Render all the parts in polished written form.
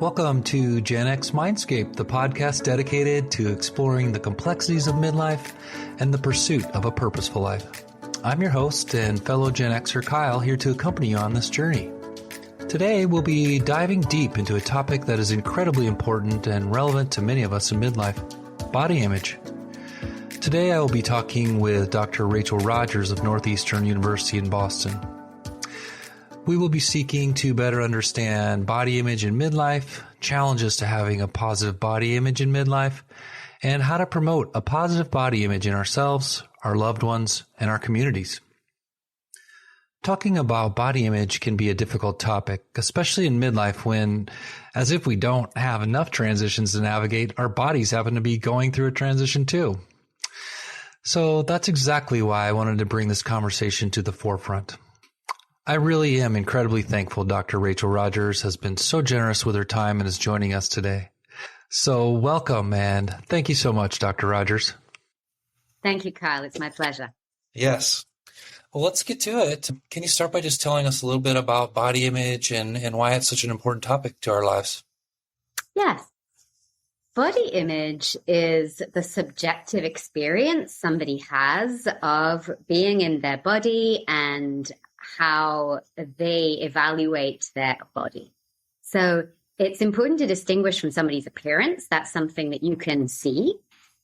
Welcome to Gen X Mindscape, the podcast dedicated to exploring the complexities of midlife and the pursuit of a purposeful life. I'm your host and fellow Gen Xer Kyle, here to accompany you on this journey. Today, we'll be diving deep into a topic that is incredibly important and relevant to many of us in midlife: body image. Today, I will be talking with Dr. Rachel Rodgers of Northeastern University in Boston. We will be seeking to better understand body image in midlife, challenges to having a positive body image in midlife, and how to promote a positive body image in ourselves, our loved ones, and our communities. Talking about body image can be a difficult topic, especially in midlife when, as if we don't have enough transitions to navigate, our bodies happen to be going through a transition too. So that's exactly why I wanted to bring this conversation to the forefront. I really am incredibly thankful Dr. Rachel Rodgers has been so generous with her time and is joining us today. So welcome, and thank you so much, Dr. Rodgers. Thank you, Kyle. It's my pleasure. Yes. Well, let's get to it. Can you start by just telling us a little bit about body image and why it's such an important topic to our lives? Yes. Body image is the subjective experience somebody has of being in their body and how they evaluate their body. So it's important to distinguish from somebody's appearance. That's something that you can see.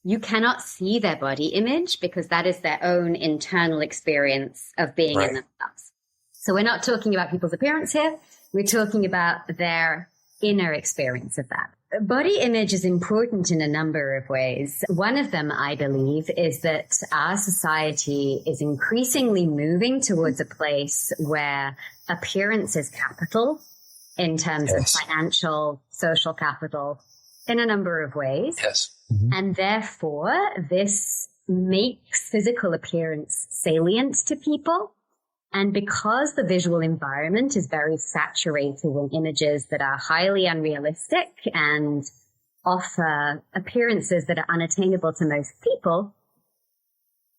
You cannot see their body image because that is their own internal experience of being in themselves. So we're not talking about people's appearance here. We're talking about their inner experience of that. Body image is important in a number of ways. One of them, I believe, is that our society is increasingly moving towards a place where appearance is capital in terms of financial, social capital in a number of ways. Yes. Mm-hmm. And therefore, this makes physical appearance salient to people. And because the visual environment is very saturated in images that are highly unrealistic and offer appearances that are unattainable to most people,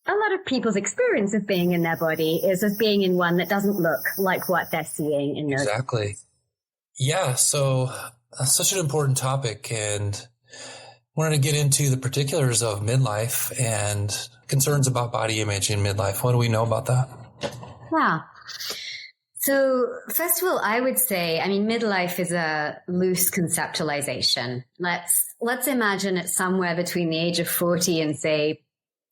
a lot of people's experience of being in their body is of being in one that doesn't look like what they're seeing in those. Exactly. Yeah, so that's such an important topic, and wanted to get into the particulars of midlife and concerns about body image in midlife. What do we know about that? Yeah. So first of all, I would say, midlife is a loose conceptualization. Let's imagine it's somewhere between the age of 40 and say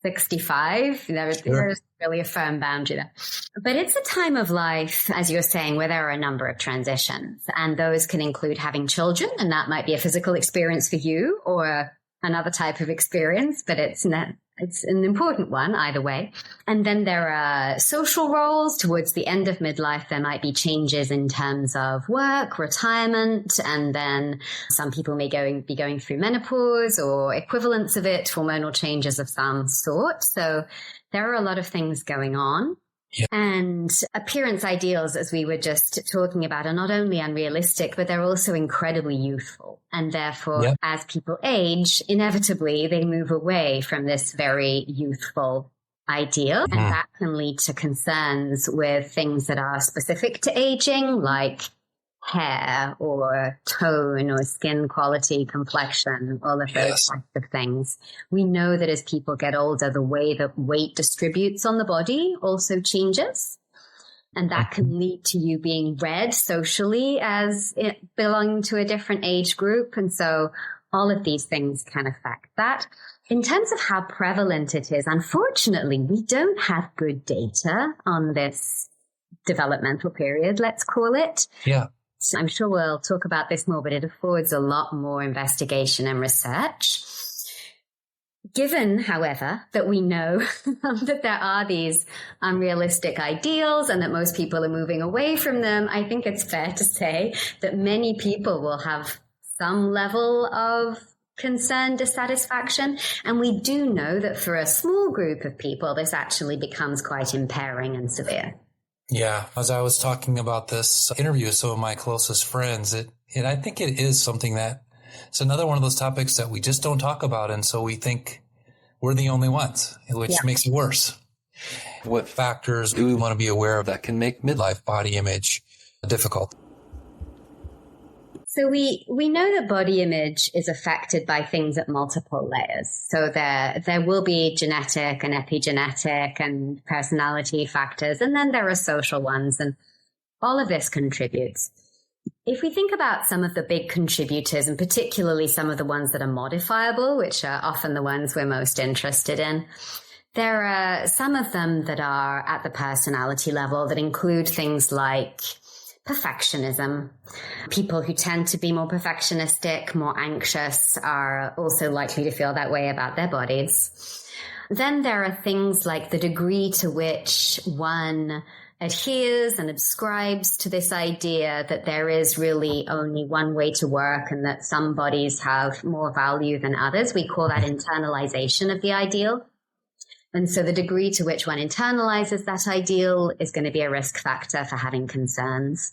65. There's really a firm boundary there. But it's a time of life, as you're saying, where there are a number of transitions, and those can include having children, and that might be a physical experience for you or another type of experience, but it's an important one either way. And then there are social roles. Towards the end of midlife, there might be changes in terms of work, retirement, and then some people may be going through menopause or equivalents of it, hormonal changes of some sort. So there are a lot of things going on. Yeah. And appearance ideals, as we were just talking about, are not only unrealistic, but they're also incredibly youthful. And therefore, as people age, inevitably, they move away from this very youthful ideal. And that can lead to concerns with things that are specific to aging, like hair or tone or skin quality, complexion, all of those types of things. We know that as people get older, the way that weight distributes on the body also changes. And that can lead to you being read socially as it belonging to a different age group. And so all of these things can affect that. In terms of how prevalent it is, unfortunately, we don't have good data on this developmental period, let's call it. Yeah. So I'm sure we'll talk about this more, but it affords a lot more investigation and research. Given, however, that we know that there are these unrealistic ideals and that most people are moving away from them, I think it's fair to say that many people will have some level of concern, dissatisfaction. And we do know that for a small group of people, this actually becomes quite impairing and severe. Yeah. As I was talking about this interview with some of my closest friends, I think it is something that it's another one of those topics that we just don't talk about. And so we think we're the only ones, which makes it worse. What factors do we want to be aware of that can make midlife body image difficult? So we know that body image is affected by things at multiple layers. So there will be genetic and epigenetic and personality factors, and then there are social ones, and all of this contributes. If we think about some of the big contributors, and particularly some of the ones that are modifiable, which are often the ones we're most interested in, there are some of them that are at the personality level that include things like perfectionism. People who tend to be more perfectionistic, more anxious, are also likely to feel that way about their bodies. Then there are things like the degree to which one adheres and ascribes to this idea that there is really only one way to work and that some bodies have more value than others. We call that internalization of the ideal. And so the degree to which one internalizes that ideal is going to be a risk factor for having concerns.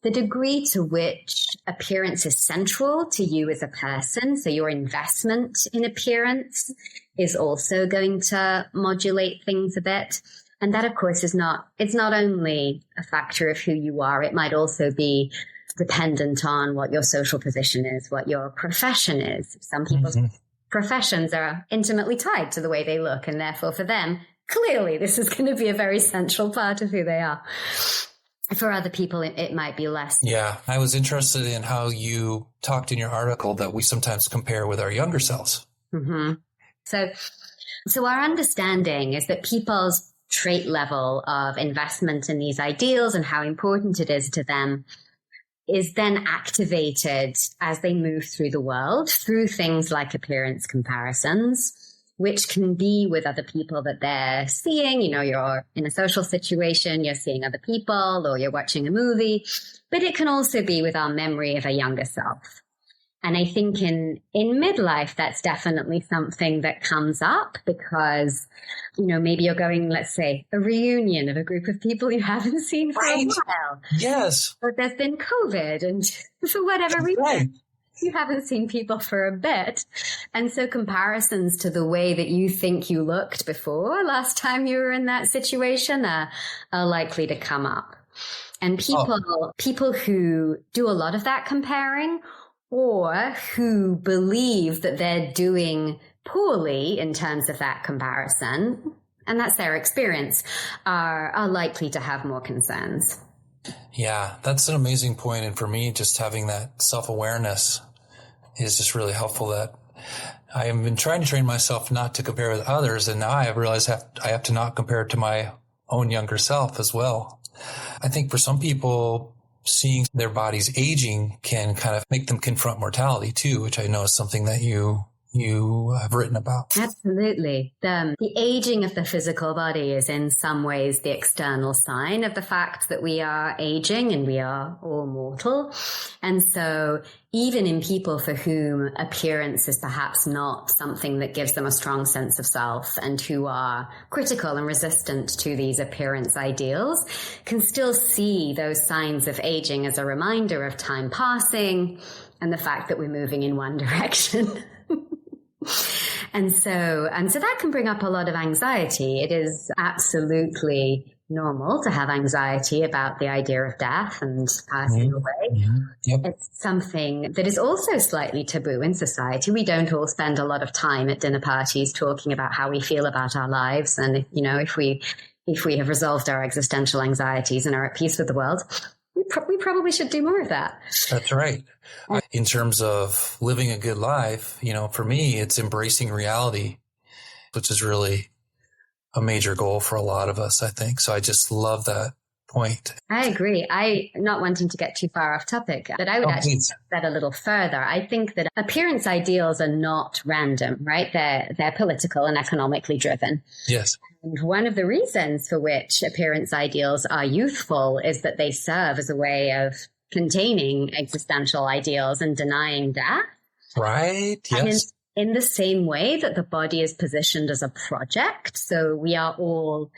The degree to which appearance is central to you as a person, so your investment in appearance, is also going to modulate things a bit. And that, of course, it's not only a factor of who you are. It might also be dependent on what your social position is, what your profession is. Some people's professions are intimately tied to the way they look, and therefore for them, clearly this is going to be a very central part of who they are. For other people, it might be less. Yeah, I was interested in how you talked in your article that we sometimes compare with our younger selves. Mm-hmm. So our understanding is that people's trait level of investment in these ideals and how important it is to them is then activated as they move through the world through things like appearance comparisons, which can be with other people that they're seeing. You know, you're in a social situation, you're seeing other people, or you're watching a movie, but it can also be with our memory of a younger self. And I think in midlife, that's definitely something that comes up because, you know, maybe you're going, let's say, a reunion of a group of people you haven't seen for a while. Yes. But there's been COVID, and for whatever reason, you haven't seen people for a bit. And so comparisons to the way that you think you looked before last time you were in that situation are likely to come up. And people who do a lot of that comparing, or who believe that they're doing poorly in terms of that comparison, and that's their experience, are likely to have more concerns. Yeah, that's an amazing point. And for me, just having that self-awareness is just really helpful. That I have been trying to train myself not to compare with others, and now I have realized I have to not compare to my own younger self as well. I think for some people, seeing their bodies aging can kind of make them confront mortality too, which I know is something that you have written about. Absolutely. The aging of the physical body is in some ways the external sign of the fact that we are aging and we are all mortal. And so even in people for whom appearance is perhaps not something that gives them a strong sense of self and who are critical and resistant to these appearance ideals, can still see those signs of aging as a reminder of time passing and the fact that we're moving in one direction. And so that can bring up a lot of anxiety. It is absolutely normal to have anxiety about the idea of death and passing away. Yep. It's something that is also slightly taboo in society. We don't all spend a lot of time at dinner parties talking about how we feel about our lives. And, you know, if we have resolved our existential anxieties and are at peace with the world, we probably should do more of that. That's right. In terms of living a good life, you know, for me, it's embracing reality, which is really a major goal for a lot of us, I think. So I just love that point. I agree. Not wanting to get too far off topic, but I would actually take that a little further. I think that appearance ideals are not random, right? They're political and economically driven. Yes. And one of the reasons for which appearance ideals are youthful is that they serve as a way of containing existential ideals and denying death. Right. Yes. And in the same way that the body is positioned as a project. So we are all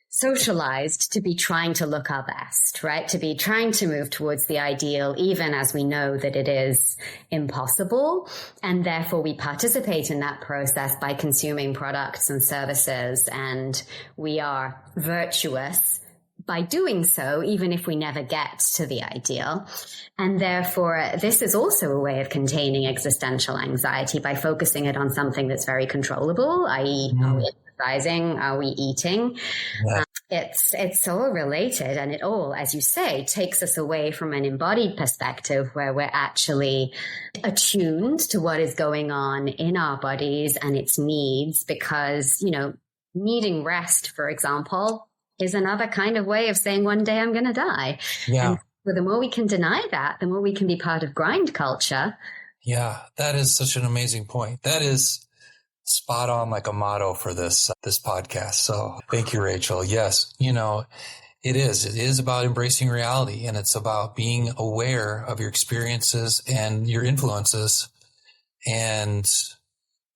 socialized to be trying to look our best, right? To be trying to move towards the ideal, even as we know that it is impossible. And therefore we participate in that process by consuming products and services. And we are virtuous by doing so, even if we never get to the ideal. And therefore, this is also a way of containing existential anxiety by focusing it on something that's very controllable, i.e., are we exercising? Are we eating? Yeah. It's all related, and it all, as you say, takes us away from an embodied perspective where we're actually attuned to what is going on in our bodies and its needs, because, you know, needing rest, for example, is another kind of way of saying one day I'm going to die. Yeah. And the more we can deny that, the more we can be part of grind culture. Yeah, that is such an amazing point. That is spot on, like a motto for this podcast. So thank you, Rachel. Yes, you know, it is about embracing reality, and it's about being aware of your experiences and your influences, and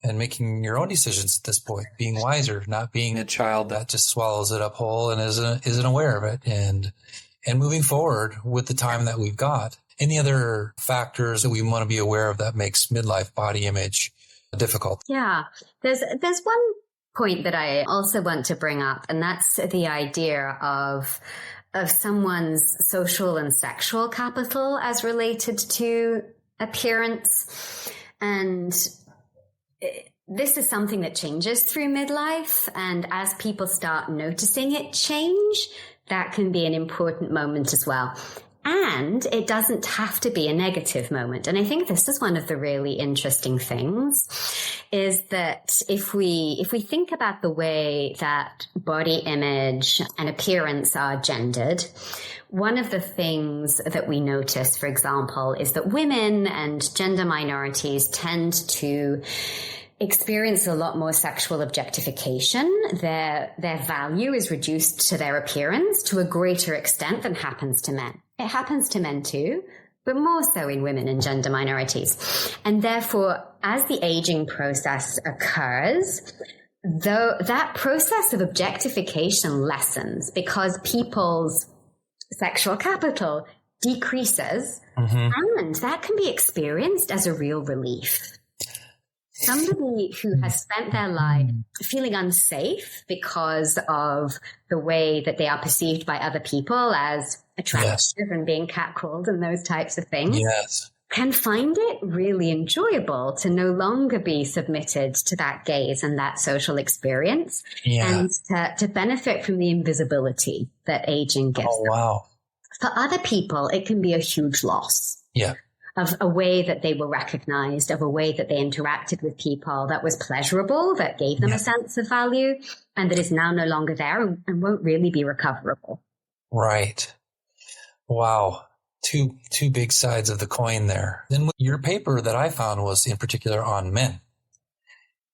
making your own decisions at this point, being wiser, not being a child that just swallows it up whole and isn't aware of it, and moving forward with the time that we've got. Any other factors that we want to be aware of that makes midlife body image difficult? Yeah, there's one point that I also want to bring up, and that's the idea of someone's social and sexual capital as related to appearance. And this is something that changes through midlife. And as people start noticing it change, that can be an important moment as well. And it doesn't have to be a negative moment. And I think this is one of the really interesting things, is that if we think about the way that body image and appearance are gendered, one of the things that we notice, for example, is that women and gender minorities tend to experience a lot more sexual objectification. Their value is reduced to their appearance to a greater extent than happens to men. It happens to men too, but more so in women and gender minorities. And therefore, as the aging process occurs, though that process of objectification lessens because people's sexual capital decreases, and that can be experienced as a real relief. Somebody who has spent their life feeling unsafe because of the way that they are perceived by other people as attractive and being catcalled and those types of things, can find it really enjoyable to no longer be submitted to that gaze and that social experience, and to benefit from the invisibility that aging gives them. Wow. For other people, it can be a huge loss. Yeah. Of a way that they were recognized, of a way that they interacted with people that was pleasurable, that gave them a sense of value, and that is now no longer there and won't really be recoverable. Right. Wow. Two big sides of the coin there. Then your paper that I found was in particular on men.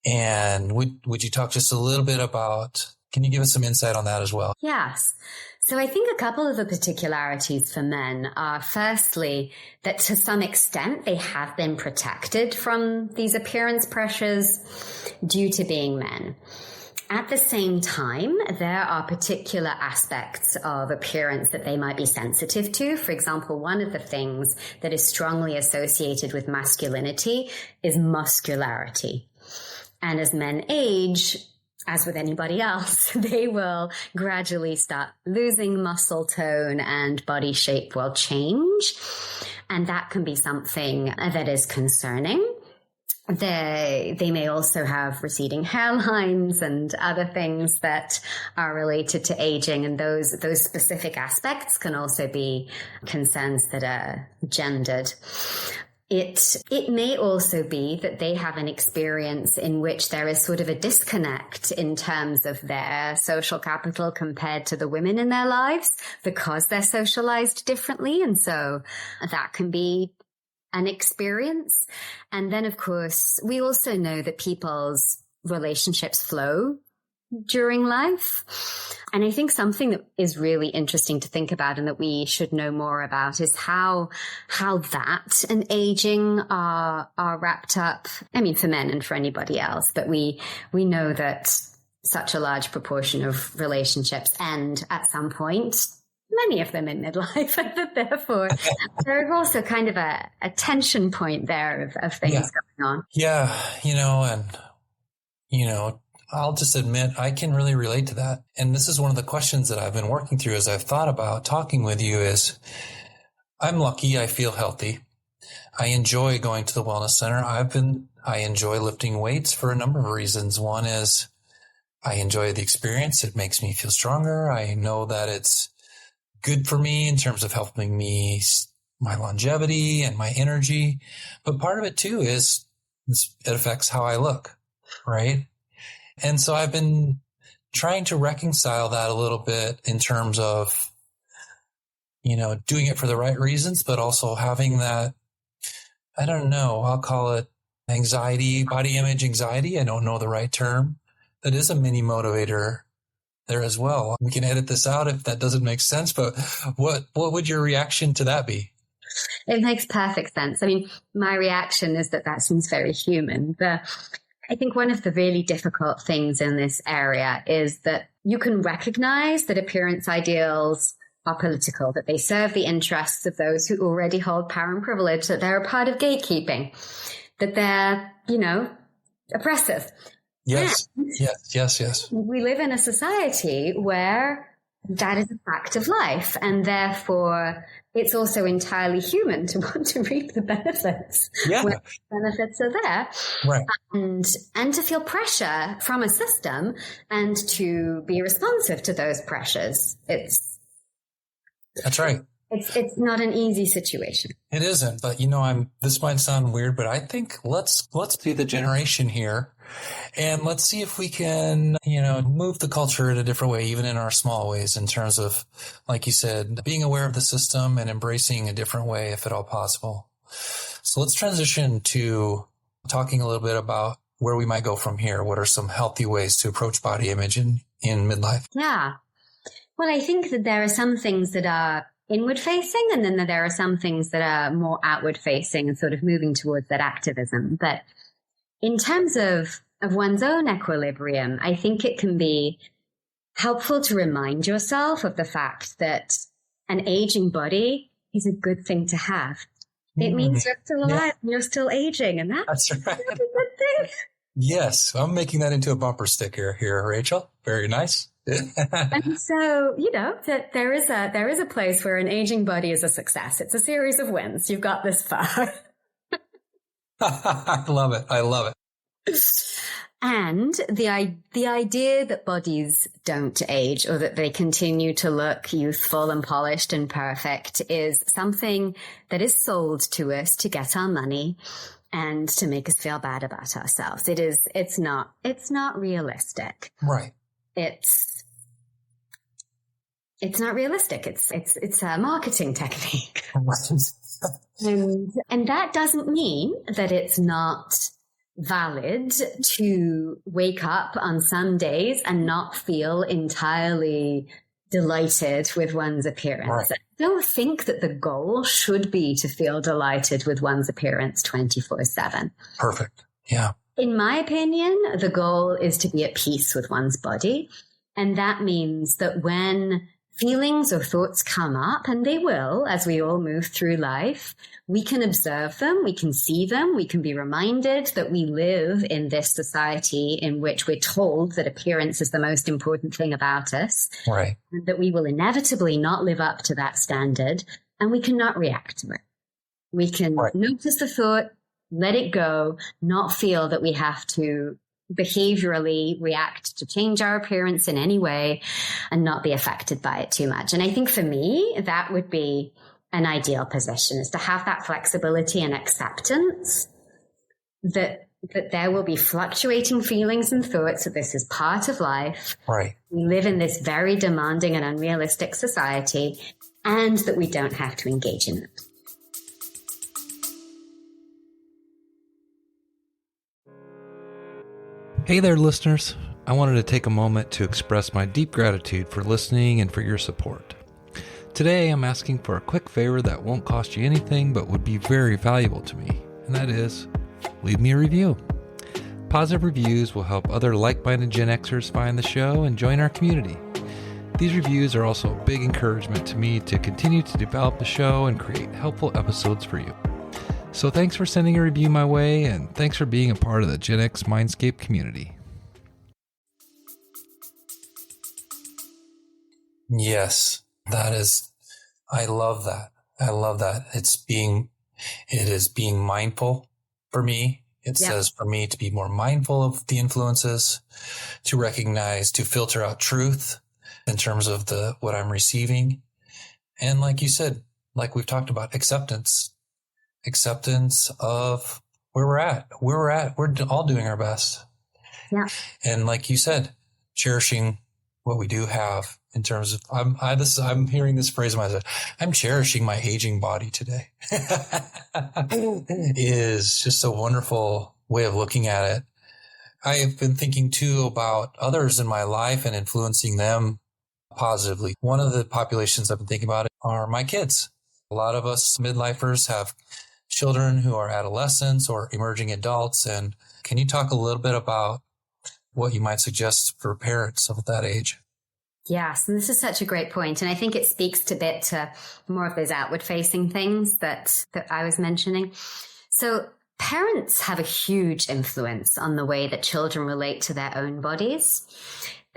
And would you talk just a little bit about, can you give us some insight on that as well? Yes. So I think a couple of the particularities for men are, firstly, that to some extent they have been protected from these appearance pressures due to being men. At the same time, there are particular aspects of appearance that they might be sensitive to. For example, one of the things that is strongly associated with masculinity is muscularity. And as men age, as with anybody else, they will gradually start losing muscle tone and body shape will change. And that can be something that is concerning. They may also have receding hairlines and other things that are related to aging. And those specific aspects can also be concerns that are gendered. It may also be that they have an experience in which there is sort of a disconnect in terms of their social capital compared to the women in their lives because they're socialized differently. And so that can be an experience. And then, of course, we also know that people's relationships flow during life. And I think something that is really interesting to think about and that we should know more about is how that and aging are wrapped up. I mean, for men and for anybody else, but we know that such a large proportion of relationships end at some point, many of them in midlife, and that therefore there's also kind of a tension point there of things going on. Yeah, I'll just admit I can really relate to that. And this is one of the questions that I've been working through as I've thought about talking with you is I'm lucky. I feel healthy. I enjoy going to the wellness center. I enjoy lifting weights for a number of reasons. One is I enjoy the experience. It makes me feel stronger. I know that it's good for me in terms of helping me, my longevity and my energy. But part of it too is it affects how I look, right? And so I've been trying to reconcile that a little bit in terms of, doing it for the right reasons, but also having that, I don't know, I'll call it anxiety, body image anxiety. I don't know the right term. That is a mini motivator there as well. We can edit this out if that doesn't make sense, but what would your reaction to that be? It makes perfect sense. I mean, my reaction is that seems very human. I think one of the really difficult things in this area is that you can recognize that appearance ideals are political, that they serve the interests of those who already hold power and privilege, that they're a part of gatekeeping, that they're, oppressive. Yes, yes. We live in a society where that is a fact of life, and therefore it's also entirely human to want to reap the benefits. Yeah. When the benefits are there. Right. And to feel pressure from a system and to be responsive to those pressures. That's right. It's not an easy situation. It isn't, but this might sound weird, but I think let's be the generation here and let's see if we can, move the culture in a different way, even in our small ways in terms of, like you said, being aware of the system and embracing a different way if at all possible. So let's transition to talking a little bit about where we might go from here. What are some healthy ways to approach body image in midlife? Yeah. Well, I think that there are some things that are inward facing, and then there are some things that are more outward facing and sort of moving towards that activism. But in terms of one's own equilibrium, I think it can be helpful to remind yourself of the fact that an aging body is a good thing to have. It means you're still alive and you're still aging, and that's right. A good thing. Yes, I'm making that into a bumper sticker here, Rachel. Very nice. And so, that there is a place where an aging body is a success. It's a series of wins. You've got this far. I love it. And the idea that bodies don't age or that they continue to look youthful and polished and perfect is something that is sold to us to get our money and to make us feel bad about ourselves. It's not realistic. Right. It's not realistic. It's a marketing technique. And that doesn't mean that it's not valid to wake up on some days and not feel entirely delighted with one's appearance. Right. I don't think that the goal should be to feel delighted with one's appearance 24/7. Perfect. Yeah. In my opinion, the goal is to be at peace with one's body. And that means that when feelings or thoughts come up, and they will as we all move through life, we can observe them, we can see them, we can be reminded that we live in this society in which we're told that appearance is the most important thing about us, right? And that we will inevitably not live up to that standard, and we cannot react to it. We can notice the thought, let it go, not feel that we have to behaviorally react to change our appearance in any way and not be affected by it too much. And I think for me, that would be an ideal position, is to have that flexibility and acceptance that there will be fluctuating feelings and thoughts, that this is part of life. Right. We live in this very demanding and unrealistic society, and that we don't have to engage in it. Hey there, listeners. I wanted to take a moment to express my deep gratitude for listening and for your support. Today, I'm asking for a quick favor that won't cost you anything but would be very valuable to me, and that is, leave me a review. Positive reviews will help other like-minded Gen Xers find the show and join our community. These reviews are also a big encouragement to me to continue to develop the show and create helpful episodes for you. So thanks for sending a review my way, and thanks for being a part of the Gen X Mindscape community. Yes, I love that. I love that. It is being mindful for me. It says for me to be more mindful of the influences, to recognize, to filter out truth in terms of what I'm receiving. And like you said, like we've talked about, acceptance of where we're at. We're all doing our best. Yeah. And like you said, cherishing what we do have in terms of, I'm hearing this phrase in my head, I'm cherishing my aging body today. It is just a wonderful way of looking at it. I have been thinking too about others in my life and influencing them positively. One of the populations I've been thinking about are my kids. A lot of us midlifers have children who are adolescents or emerging adults. And can you talk a little bit about what you might suggest for parents of that age? Yes, and this is such a great point. And I think it speaks to more of those outward facing things that I was mentioning. So parents have a huge influence on the way that children relate to their own bodies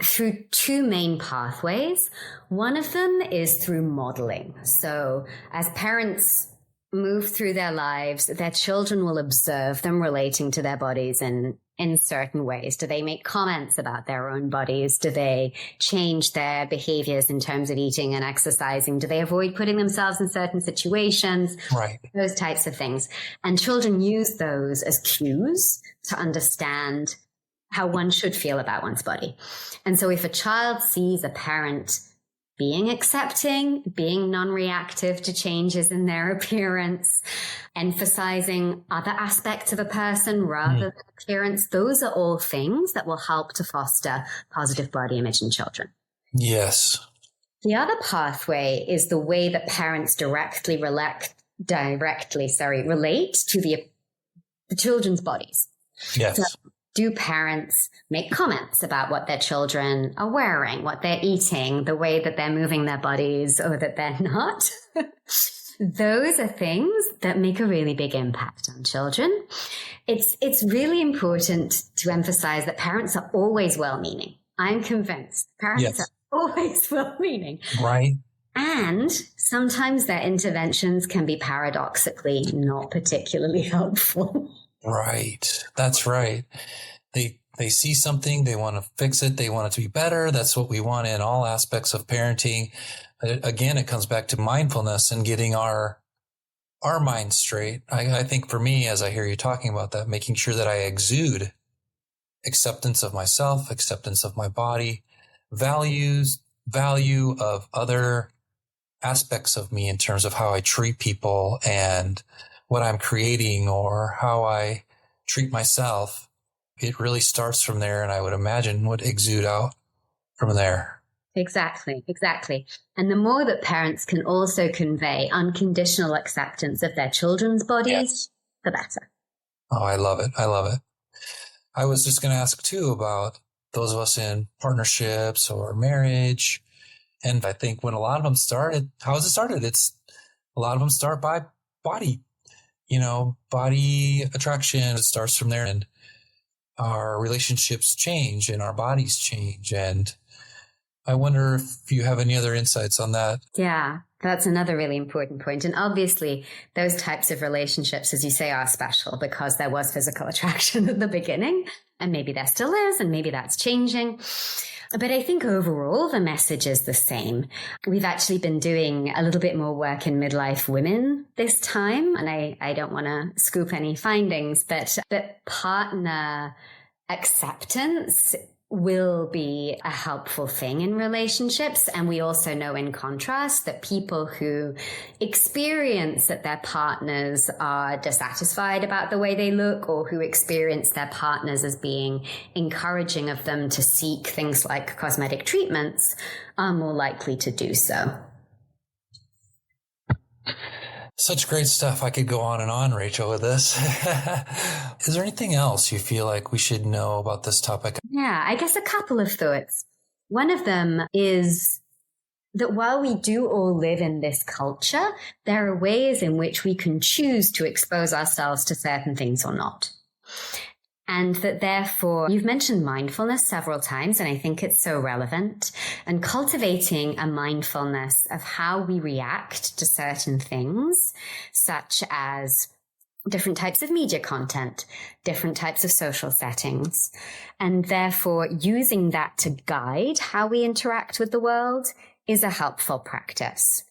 through two main pathways. One of them is through modeling. So as parents move through their lives, their children will observe them relating to their bodies in certain ways. Do they make comments about their own bodies? Do they change their behaviors in terms of eating and exercising? Do they avoid putting themselves in certain situations? Right. Those types of things. And children use those as cues to understand how one should feel about one's body. And so if a child sees a parent being accepting, being non-reactive to changes in their appearance, emphasizing other aspects of a person rather than appearance, those are all things that will help to foster positive body image in children. Yes. The other pathway is the way that parents directly relate to the children's bodies. Yes. So, do parents make comments about what their children are wearing, what they're eating, the way that they're moving their bodies or that they're not? Those are things that make a really big impact on children. It's really important to emphasize that parents are always well-meaning. I'm convinced parents are always well-meaning. Right. And sometimes their interventions can be paradoxically not particularly helpful. Right. That's right. They see something, they want to fix it, they want it to be better. That's what we want in all aspects of parenting. Again, it comes back to mindfulness and getting our mind straight. I think for me, as I hear you talking about that, making sure that I exude acceptance of myself, acceptance of my body, value of other aspects of me in terms of how I treat people and what I'm creating or how I treat myself. It really starts from there, and I would imagine would exude out from there. Exactly. And the more that parents can also convey unconditional acceptance of their children's bodies, the better. Oh, I love it. I was just going to ask too about those of us in partnerships or marriage. And I think when a lot of them started, how has it started? A lot of them start by body, body attraction. It starts from there, and our relationships change and our bodies change. And I wonder if you have any other insights on that. Yeah, that's another really important point. And obviously, those types of relationships, as you say, are special because there was physical attraction at the beginning, and maybe there still is, and maybe that's changing. But I think overall, the message is the same. We've actually been doing a little bit more work in midlife women this time, and I don't want to scoop any findings, but partner acceptance will be a helpful thing in relationships. And we also know in contrast that people who experience that their partners are dissatisfied about the way they look, or who experience their partners as being encouraging of them to seek things like cosmetic treatments, are more likely to do so. Such great stuff. I could go on, Rachel, with this. Is there anything else you feel like we should know about this topic? Yeah, I guess a couple of thoughts. One of them is that while we do all live in this culture, there are ways in which we can choose to expose ourselves to certain things or not. And that therefore, you've mentioned mindfulness several times, and I think it's so relevant. And cultivating a mindfulness of how we react to certain things, such as different types of media content, different types of social settings, and therefore using that to guide how we interact with the world is a helpful practice.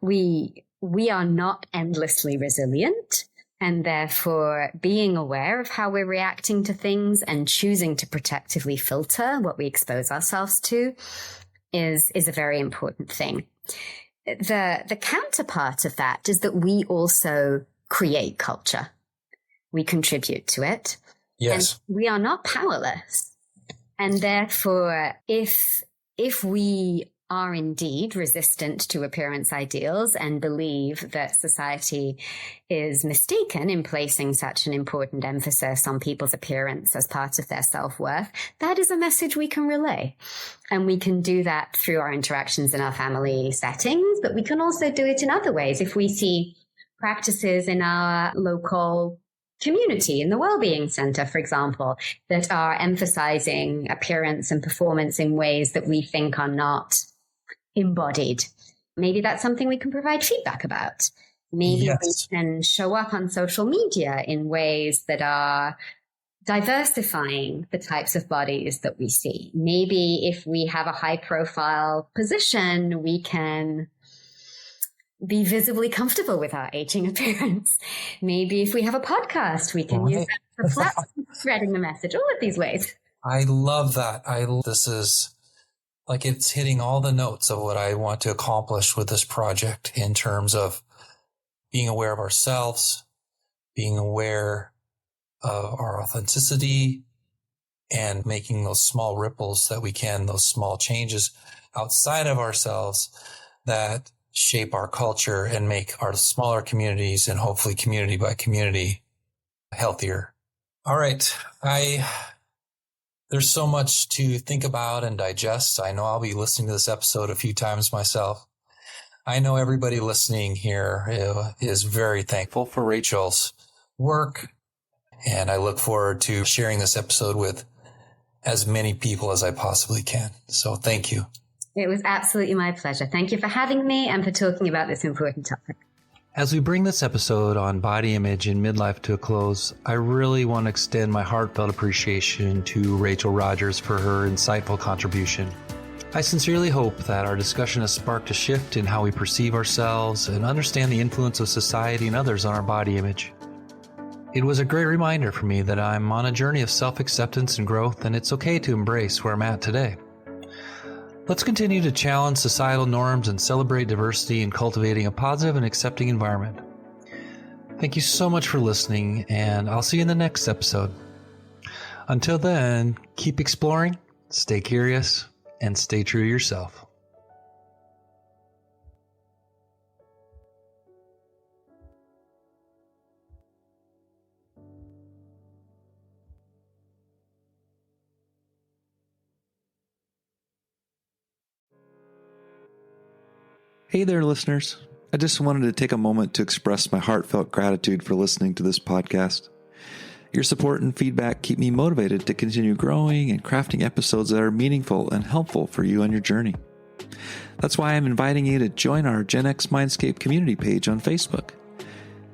We are not endlessly resilient. And therefore, being aware of how we're reacting to things and choosing to protectively filter what we expose ourselves to is a very important thing. The counterpart of that is that we also create culture. We contribute to it. Yes. And we are not powerless. And therefore, if we are indeed resistant to appearance ideals and believe that society is mistaken in placing such an important emphasis on people's appearance as part of their self-worth, that is a message we can relay. And we can do that through our interactions in our family settings, but we can also do it in other ways. If we see practices in our local community, in the Wellbeing Center, for example, that are emphasizing appearance and performance in ways that we think are not embodied. Maybe that's something we can provide feedback about. Maybe we can show up on social media in ways that are diversifying the types of bodies that we see. Maybe if we have a high profile position, we can be visibly comfortable with our aging appearance. Maybe if we have a podcast, we can use that for platform spreading the message, all of these ways. I love that. This is like it's hitting all the notes of what I want to accomplish with this project in terms of being aware of ourselves, being aware of our authenticity, and making those small ripples that we can, those small changes outside of ourselves that shape our culture and make our smaller communities and hopefully community by community healthier. All right. There's so much to think about and digest. I know I'll be listening to this episode a few times myself. I know everybody listening here is very thankful for Rachel's work, and I look forward to sharing this episode with as many people as I possibly can. So thank you. It was absolutely my pleasure. Thank you for having me and for talking about this important topic. As we bring this episode on body image in midlife to a close, I really want to extend my heartfelt appreciation to Rachel Rodgers for her insightful contribution. I sincerely hope that our discussion has sparked a shift in how we perceive ourselves and understand the influence of society and others on our body image. It was a great reminder for me that I'm on a journey of self-acceptance and growth, and it's okay to embrace where I'm at today. Let's continue to challenge societal norms and celebrate diversity in cultivating a positive and accepting environment. Thank you so much for listening, and I'll see you in the next episode. Until then, keep exploring, stay curious, and stay true to yourself. Hey there, listeners. I just wanted to take a moment to express my heartfelt gratitude for listening to this podcast. Your support and feedback keep me motivated to continue growing and crafting episodes that are meaningful and helpful for you on your journey. That's why I'm inviting you to join our Gen X Mindscape community page on Facebook.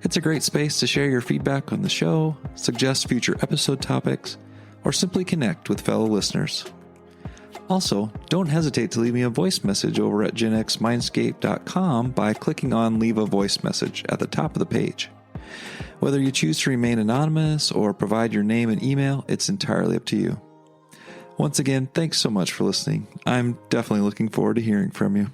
It's a great space to share your feedback on the show, suggest future episode topics, or simply connect with fellow listeners. Also, don't hesitate to leave me a voice message over at genxmindscape.com by clicking on Leave a Voice Message at the top of the page. Whether you choose to remain anonymous or provide your name and email, it's entirely up to you. Once again, thanks so much for listening. I'm definitely looking forward to hearing from you.